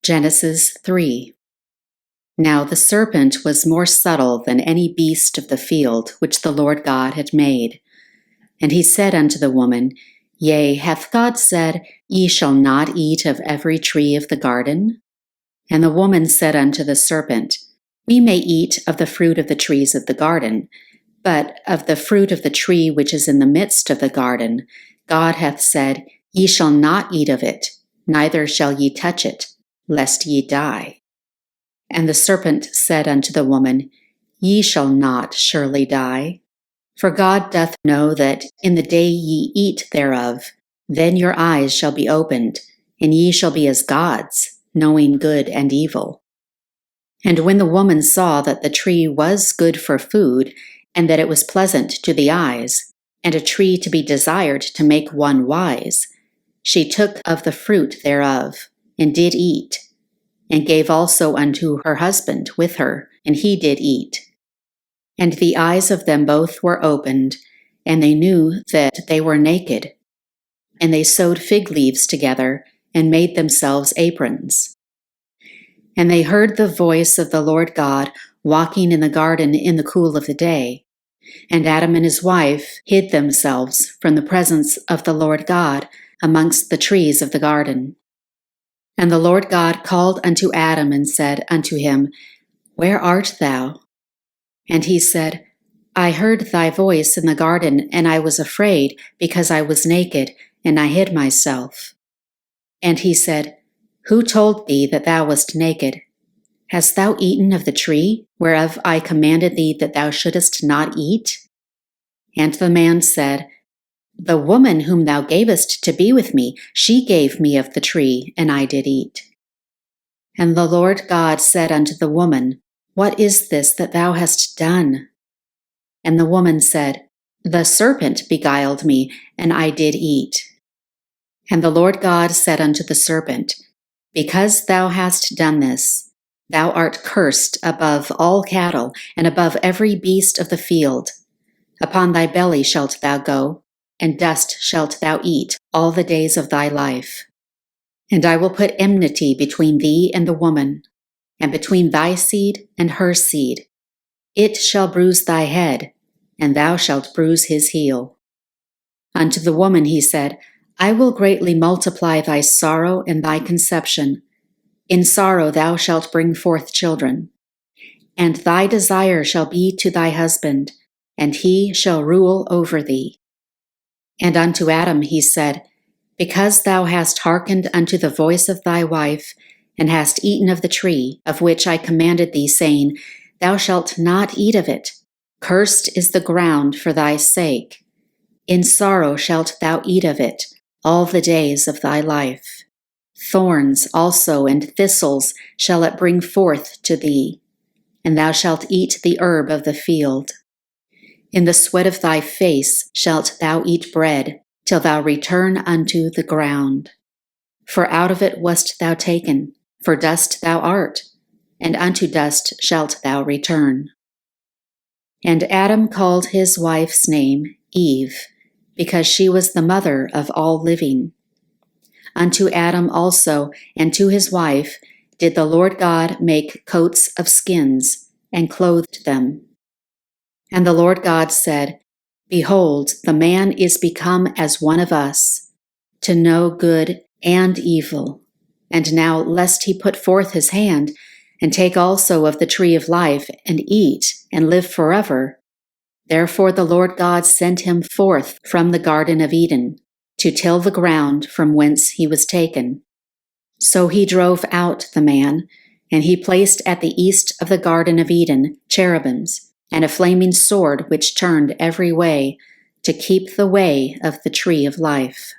Genesis 3. Now the serpent was more subtle than any beast of the field which the Lord God had made. And he said unto the woman, Yea, hath God said, Ye shall not eat of every tree of the garden? And the woman said unto the serpent, We may eat of the fruit of the trees of the garden, but of the fruit of the tree which is in the midst of the garden, God hath said, Ye shall not eat of it, neither shall ye touch it, lest ye die. And the serpent said unto the woman, Ye shall not surely die. For God doth know that in the day ye eat thereof, then your eyes shall be opened, and ye shall be as gods, knowing good and evil. And when the woman saw that the tree was good for food, and that it was pleasant to the eyes, and a tree to be desired to make one wise, she took of the fruit thereof, and did eat, and gave also unto her husband with her, and he did eat. And the eyes of them both were opened, and they knew that they were naked. And they sewed fig leaves together, and made themselves aprons. And they heard the voice of the Lord God walking in the garden in the cool of the day. And Adam and his wife hid themselves from the presence of the Lord God amongst the trees of the garden. And the Lord God called unto Adam and said unto him, Where art thou? And he said, I heard thy voice in the garden, and I was afraid, because I was naked, and I hid myself. And he said, Who told thee that thou wast naked? Hast thou eaten of the tree, whereof I commanded thee that thou shouldest not eat? And the man said, The woman whom thou gavest to be with me, she gave me of the tree, and I did eat. And the Lord God said unto the woman, What is this that thou hast done? And the woman said, The serpent beguiled me, and I did eat. And the Lord God said unto the serpent, Because thou hast done this, thou art cursed above all cattle, and above every beast of the field. Upon thy belly shalt thou go, and dust shalt thou eat all the days of thy life. And I will put enmity between thee and the woman, and between thy seed and her seed. It shall bruise thy head, and thou shalt bruise his heel. Unto the woman he said, I will greatly multiply thy sorrow and thy conception. In sorrow thou shalt bring forth children. And thy desire shall be to thy husband, and he shall rule over thee. And unto Adam he said, Because thou hast hearkened unto the voice of thy wife, and hast eaten of the tree, of which I commanded thee, saying, Thou shalt not eat of it. Cursed is the ground for thy sake. In sorrow shalt thou eat of it all the days of thy life. Thorns also and thistles shall it bring forth to thee, and thou shalt eat the herb of the field. In the sweat of thy face shalt thou eat bread, till thou return unto the ground. For out of it wast thou taken, for dust thou art, and unto dust shalt thou return. And Adam called his wife's name Eve, because she was the mother of all living. Unto Adam also and to his wife did the Lord God make coats of skins, and clothed them. And the Lord God said, Behold, the man is become as one of us, to know good and evil. And now lest he put forth his hand, and take also of the tree of life, and eat, and live forever. Therefore the Lord God sent him forth from the Garden of Eden, to till the ground from whence he was taken. So he drove out the man, and he placed at the east of the Garden of Eden cherubims, and a flaming sword which turned every way, to keep the way of the tree of life.